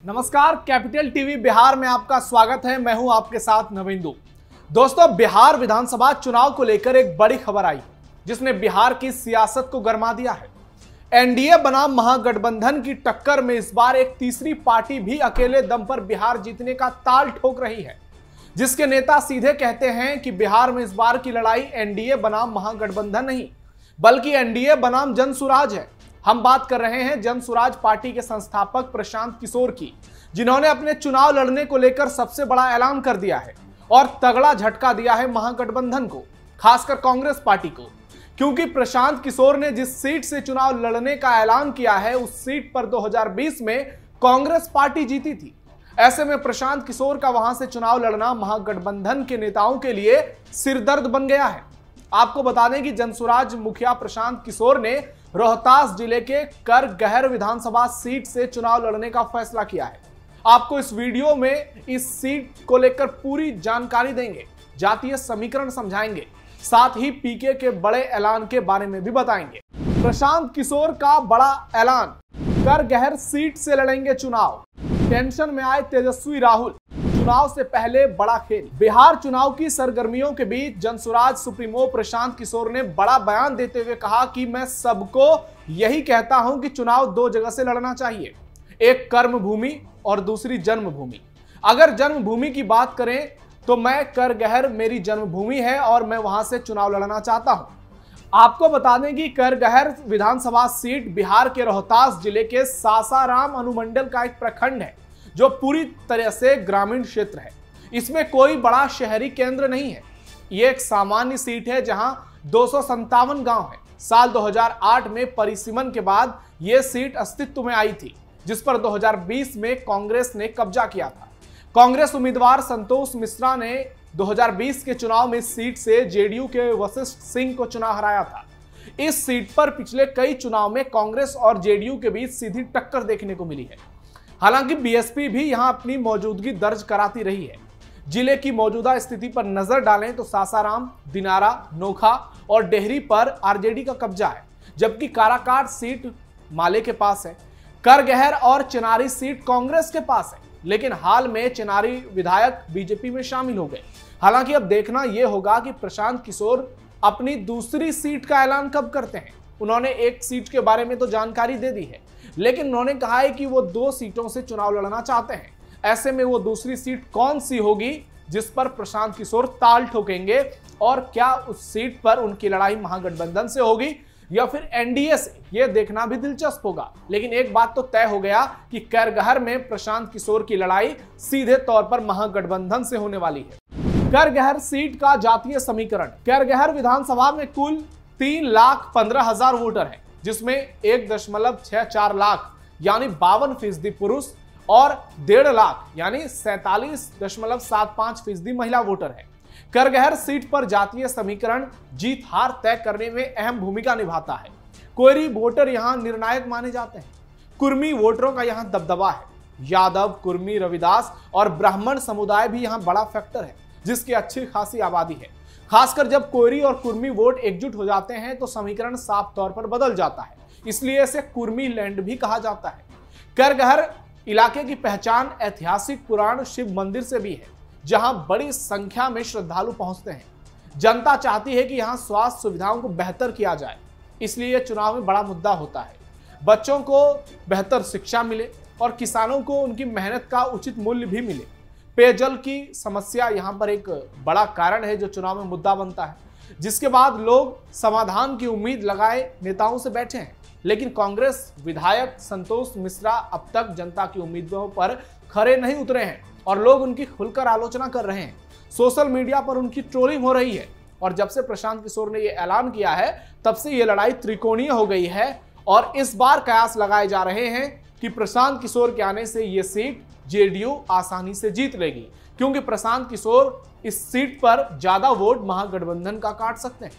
नमस्कार, capital TV Bihar में आपका स्वागत है। मैं हूं आपके साथ नविंदु। दोस्तों, बिहार विधानसभा चुनाव को लेकर एक बड़ी खबर आई जिसने बिहार की सियासत को गरमा दिया है। एनडीए बनाम महागठबंधन की टक्कर में इस बार एक तीसरी पार्टी भी अकेले दम पर बिहार जीतने का ताल ठोक रही है, जिसके नेता सीधे कहते हैं कि बिहार में इस बार की लड़ाई एनडीए बनाम महागठबंधन नहीं बल्कि एनडीए बनाम जनसुराज है। हम बात कर रहे हैं जनसुराज पार्टी के संस्थापक प्रशांत किशोर की, जिन्होंने अपने चुनाव लड़ने को लेकर सबसे बड़ा ऐलान कर दिया है और तगड़ा झटका दिया है महागठबंधन को, खासकर कांग्रेस पार्टी को। क्योंकि प्रशांत किशोर ने जिस सीट से चुनाव लड़ने का ऐलान किया है उस सीट पर 2020 में कांग्रेस पार्टी जीती थी। ऐसे में प्रशांत किशोर का वहां से चुनाव लड़ना महागठबंधन के नेताओं के लिए सिरदर्द बन गया है। आपको बता दें कि जनसुराज मुखिया प्रशांत किशोर ने रोहतास जिले के करगहर विधानसभा सीट से चुनाव लड़ने का फैसला किया है। आपको इस वीडियो में इस सीट को लेकर पूरी जानकारी देंगे, जातीय समीकरण समझाएंगे, साथ ही पीके के बड़े ऐलान के बारे में भी बताएंगे। प्रशांत किशोर का बड़ा ऐलान, करगहर सीट से लड़ेंगे चुनाव। टेंशन में आए तेजस्वी राहुल, चुनाव से पहले बड़ा खेल। बिहार चुनाव की सरगर्मियों के बीच जनसुराज सुप्रीमो प्रशांत किशोर ने बड़ा बयान देते हुए कहा कि मैं सबको यही कहता हूं कि चुनाव दो जगह से लड़ना चाहिए, एक कर्म भूमि और दूसरी जन्मभूमि। अगर जन्मभूमि की बात करें तो मैं करगहर मेरी जन्मभूमि है और मैं वहां से चुनाव लड़ना चाहता हूं। आपको बता दें कि करगहर विधानसभा सीट बिहार के रोहतास जिले के सासाराम अनुमंडल का एक प्रखंड है जो पूरी तरह से ग्रामीण क्षेत्र है। इसमें कोई बड़ा शहरी केंद्र नहीं है। ये एक सामान्य सीट है जहां 257 गांव है। साल 2008 में परिसीमन के बाद यह सीट अस्तित्व में आई थी, जिस पर 2020 में कांग्रेस ने कब्जा किया था। कांग्रेस उम्मीदवार संतोष मिश्रा ने 2020 के चुनाव में सीट से जेडीयू के वशिष्ठ सिंह को चुनाव हराया था। इस सीट पर पिछले कई चुनाव में कांग्रेस और जेडीयू के बीच सीधी टक्कर देखने को मिली है। हालांकि बीएसपी भी यहां अपनी मौजूदगी दर्ज कराती रही है। जिले की मौजूदा स्थिति पर नजर डालें तो सासाराम, दिनारा, नोखा और डेहरी पर आरजेडी का कब्जा है, जबकि काराकाट सीट माले के पास है। करगहर और चिनारी सीट कांग्रेस के पास है, लेकिन हाल में चिनारी विधायक बीजेपी में शामिल हो गए। हालांकि अब देखना यह होगा कि प्रशांत किशोर अपनी दूसरी सीट का ऐलान कब करते हैं। उन्होंने एक सीट के बारे में तो जानकारी दे दी है, लेकिन उन्होंने कहा है कि वो 2 सीटों से चुनाव लड़ना चाहते हैं। ऐसे में वो दूसरी सीट कौन सी होगी जिस पर प्रशांत किशोर ताल ठोकेंगे, और क्या उस सीट पर उनकी लड़ाई महागठबंधन से होगी या फिर एनडीए से, यह देखना भी दिलचस्प होगा। लेकिन एक बात तो तय हो गया कि करगहर में प्रशांत किशोर की लड़ाई सीधे तौर पर महागठबंधन से होने वाली है। करगहर सीट का जातीय समीकरण। करगहर विधानसभा में कुल 3,15,000 वोटर हैं, जिसमें 1.64 लाख यानी 52% पुरुष और 1.5 लाख यानी 47.75% महिला वोटर है। करगहर सीट पर जातीय समीकरण जीत हार तय करने में अहम भूमिका निभाता है। कोयरी वोटर यहां निर्णायक माने जाते हैं। कुर्मी वोटरों का यहां दबदबा है। यादव, कुर्मी, रविदास और ब्राह्मण समुदाय भी यहां बड़ा फैक्टर है, जिसकी अच्छी खासी आबादी है। खासकर जब कोयरी और कुर्मी वोट एकजुट हो जाते हैं तो समीकरण साफ तौर पर बदल जाता है, इसलिए इसे कुर्मी लैंड भी कहा जाता है। करगहर इलाके की पहचान ऐतिहासिक पुराण शिव मंदिर से भी है, जहां बड़ी संख्या में श्रद्धालु पहुंचते हैं। जनता चाहती है कि यहां स्वास्थ्य सुविधाओं को बेहतर किया जाए, इसलिए यह चुनाव में बड़ा मुद्दा होता है। बच्चों को बेहतर शिक्षा मिले और किसानों को उनकी मेहनत का उचित मूल्य भी मिले। पेयजल की समस्या यहां पर एक बड़ा कारण है जो चुनाव में मुद्दा बनता है, जिसके बाद लोग समाधान की उम्मीद लगाए नेताओं से बैठे हैं। लेकिन कांग्रेस विधायक संतोष मिश्रा अब तक जनता की उम्मीदों पर खरे नहीं उतरे हैं और लोग उनकी खुलकर आलोचना कर रहे हैं। सोशल मीडिया पर उनकी ट्रोलिंग हो रही है और जब से प्रशांत किशोर ने यह ऐलान किया है तब से यह लड़ाई त्रिकोणीय हो गई है और इस बार कयास लगाए जा रहे हैं कि प्रशांत किशोर के आने से यह सीट जेडीयू आसानी से जीत लेगी, क्योंकि प्रशांत किशोर इस सीट पर ज्यादा वोट महागठबंधन का काट सकते हैं।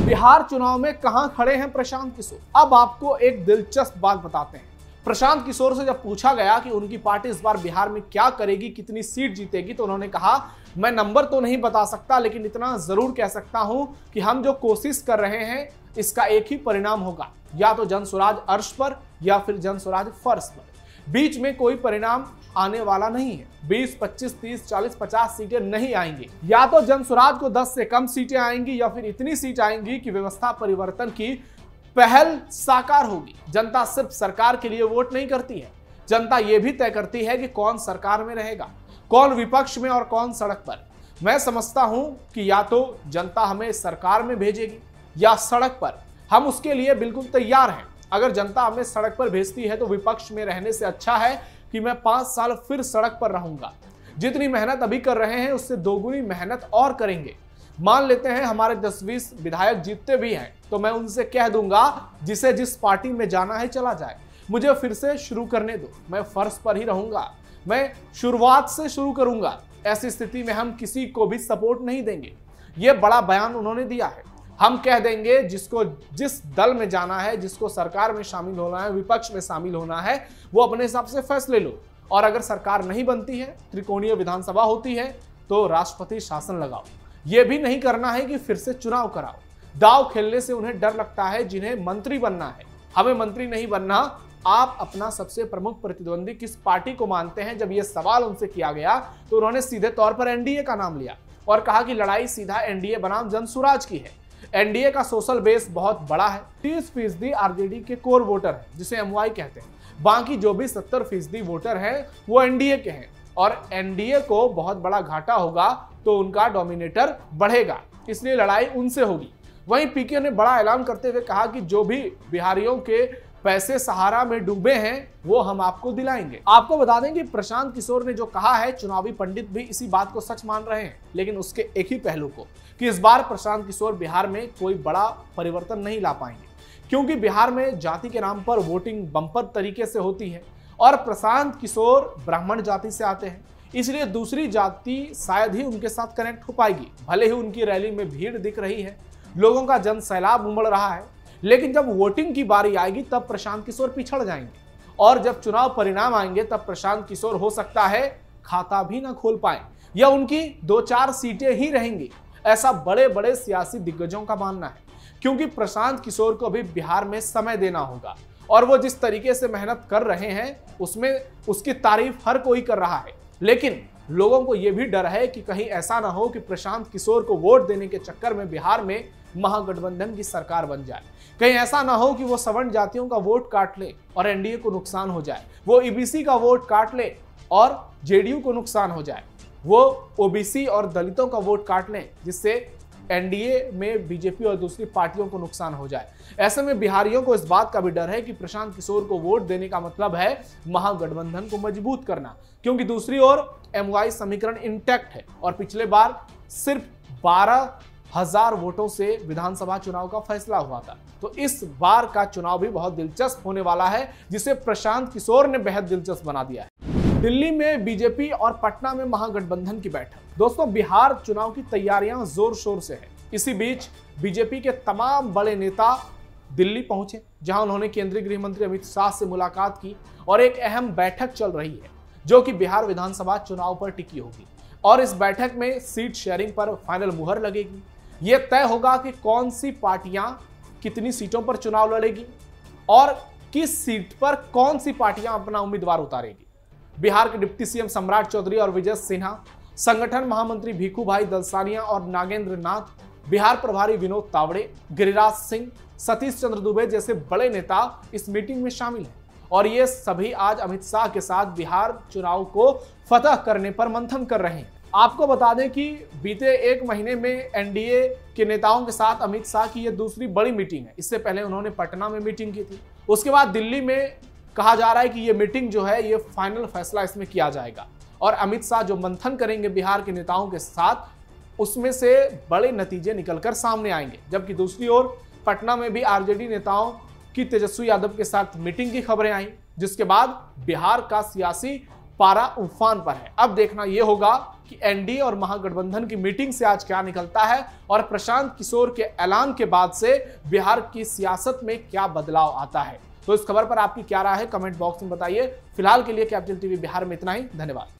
बिहार चुनाव में कहां खड़े हैं प्रशांत किशोर? अब आपको एक दिलचस्प बात बताते हैं। प्रशांत किशोर से जब पूछा गया कि उनकी पार्टी इस बार बिहार में क्या करेगी, कितनी सीट जीतेगी, तो उन्होंने कहा, मैं नंबर तो नहीं बता सकता, लेकिन इतना जरूर कह सकता हूं कि हम जो कोशिश कर रहे हैं इसका एक ही परिणाम होगा, या तो जनसुराज अर्श पर या फिर जनसुराज फर्श पर। बीच में कोई परिणाम आने वाला नहीं है। 20, 25, 30, 40, 50 सीटें नहीं आएंगी। या तो जनसुराज को 10 से कम सीटें आएंगी या फिर इतनी सीट आएंगी कि व्यवस्था परिवर्तन की पहल साकार होगी। जनता सिर्फ सरकार के लिए वोट नहीं करती है, जनता यह भी तय करती है कि कौन सरकार में रहेगा, कौन विपक्ष में और कौन सड़क पर। मैं समझता हूं कि या तो जनता हमें सरकार में भेजेगी या सड़क पर। हम उसके लिए बिल्कुल तैयार हैं। अगर जनता हमें सड़क पर भेजती है तो विपक्ष में रहने से अच्छा है कि मैं 5 साल फिर सड़क पर रहूंगा। जितनी मेहनत अभी कर रहे हैं उससे दोगुनी मेहनत और करेंगे। मान लेते हैं हमारे 10-20 विधायक जीतते भी हैं तो मैं उनसे कह दूंगा जिसे जिस पार्टी में जाना है चला जाए, मुझे फिर से शुरू करने दो, मैं फर्श पर ही रहूंगा, मैं शुरुआत से शुरू करूंगा। ऐसी स्थिति में हम किसी को भी सपोर्ट नहीं देंगे। यह बड़ा बयान उन्होंने दिया है। हम कह देंगे जिसको जिस दल में जाना है, जिसको सरकार में शामिल होना है, विपक्ष में शामिल होना है, वो अपने हिसाब से फैसले लो। और अगर सरकार नहीं बनती है, त्रिकोणीय विधानसभा होती है, तो राष्ट्रपति शासन लगाओ। यह भी नहीं करना है कि फिर से चुनाव कराओ। दाव खेलने से उन्हें डर लगता है जिन्हें मंत्री बनना है। हमें मंत्री नहीं बनना। आप अपना सबसे प्रमुख प्रतिद्वंदी किस पार्टी को मानते हैं? जब यह सवाल उनसे किया गया तो उन्होंने सीधे तौर पर एनडीए का नाम लिया और कहा कि लड़ाई सीधा एनडीए बनाम जनसुराज की है। एनडीए का सोशल बेस बहुत बड़ा है। 30% आरजेडी के कोर वोटर है, जिसे एमवाई कहते हैं। बाकी जो भी 70% वोटर हैं वो एनडीए के हैं और एनडीए को बहुत बड़ा घाटा होगा तो उनका डोमिनेटर बढ़ेगा, इसलिए लड़ाई उनसे होगी। वहीं पीके ने बड़ा ऐलान करते हुए कहा कि जो भी बिहारियों के पैसे सहारा में डूबे हैं वो हम आपको दिलाएंगे। आपको बता दें कि प्रशांत किशोर ने जो कहा है, चुनावी पंडित भी इसी बात को सच मान रहे हैं, लेकिन उसके एक ही पहलू को कि इस बार प्रशांत किशोर बिहार में कोई बड़ा परिवर्तन नहीं ला पाएंगे, क्योंकि बिहार में जाति के नाम पर वोटिंग बम्पर तरीके से होती है और प्रशांत किशोर ब्राह्मण जाति से आते हैं, इसलिए दूसरी जाति शायद ही उनके साथ कनेक्ट हो पाएगी। भले ही उनकी रैली में भीड़ दिख रही है, लोगों का जन सैलाब उमड़ रहा है, लेकिन जब वोटिंग की बारी आएगी तब प्रशांत किशोर पिछड़ जाएंगे और जब चुनाव परिणाम आएंगे तब प्रशांत किशोर हो सकता है खाता भी ना खोल पाए या उनकी 2-4 सीटें ही रहेंगी। ऐसा बड़े बड़े सियासी दिग्गजों का मानना है, क्योंकि प्रशांत किशोर को अभी बिहार में समय देना होगा और वो जिस तरीके से मेहनत कर रहे हैं उसमें उसकी तारीफ हर कोई कर रहा है। लेकिन लोगों को यह भी डर है कि कहीं ऐसा ना हो कि प्रशांत किशोर को वोट देने के चक्कर में बिहार में महागठबंधन की सरकार बन जाए। कहीं ऐसा ना हो कि वो सवर्ण जातियों का वोट काट ले और एनडीए को नुकसान हो जाए, वो ईबीसी का वोट काट ले और जेडीयू को नुकसान हो जाए, वो ओबीसी और दलितों का वोट काट लें जिससे एनडीए में बीजेपी और दूसरी पार्टियों को नुकसान हो जाए। ऐसे में बिहारियों को इस बात का भी डर है कि प्रशांत किशोर को वोट देने का मतलब है महागठबंधन को मजबूत करना, क्योंकि दूसरी ओर एमवाई समीकरण इंटैक्ट है और पिछले बार सिर्फ 12,000 वोटों से विधानसभा चुनाव का फैसला हुआ था। तो इस बार का चुनाव भी बहुत दिलचस्प होने वाला है, जिसे प्रशांत किशोर ने बेहद दिलचस्प बना दिया है। दिल्ली में बीजेपी और पटना में महागठबंधन की बैठक। दोस्तों, बिहार चुनाव की तैयारियां जोर शोर से है। इसी बीच बीजेपी के तमाम बड़े नेता दिल्ली पहुंचे, जहां उन्होंने केंद्रीय गृह मंत्री अमित शाह से मुलाकात की और एक अहम बैठक चल रही है जो कि बिहार विधानसभा चुनाव पर टिकी होगी और इस बैठक में सीट शेयरिंग पर फाइनल मुहर लगेगी। यह तय होगा कि कौन सी पार्टियां कितनी सीटों पर चुनाव लड़ेगी और किस सीट पर कौन सी पार्टियां अपना उम्मीदवार उतारेगी। बिहार के डिप्टी सीएम सम्राट चौधरी और विजय सिन्हा, संगठन महामंत्री भीखू भाई दलसानिया और नागेंद्र नाथ, बिहार प्रभारी विनोद तावड़े, गिरिराज सिंह, सतीश चंद्र दुबे जैसे बड़े नेता इस मीटिंग में शामिल हैं और ये सभी आज अमित शाह के साथ बिहार चुनाव को फतह करने पर मंथन कर रहे हैं। आपको बता दें कि बीते 1 महीने में एनडीए के नेताओं के साथ अमित शाह की यह दूसरी बड़ी मीटिंग है। इससे पहले उन्होंने पटना में मीटिंग की थी, उसके बाद दिल्ली में कहा जा रहा है कि ये मीटिंग जो है ये फाइनल फैसला इसमें किया जाएगा और अमित शाह जो मंथन करेंगे बिहार के नेताओं के साथ उसमें से बड़े नतीजे निकलकर सामने आएंगे। जबकि दूसरी ओर पटना में भी आरजेडी नेताओं की तेजस्वी यादव के साथ मीटिंग की खबरें आई, जिसके बाद बिहार का सियासी पारा उफान पर है। अब देखना यह होगा कि एनडीए और महागठबंधन की मीटिंग से आज क्या निकलता है और प्रशांत किशोर के ऐलान के बाद से बिहार की सियासत में क्या बदलाव आता है। तो इस खबर पर आपकी क्या राय है, कमेंट बॉक्स में बताइए। फिलहाल के लिए कैपिटल टीवी बिहार में इतना ही। धन्यवाद।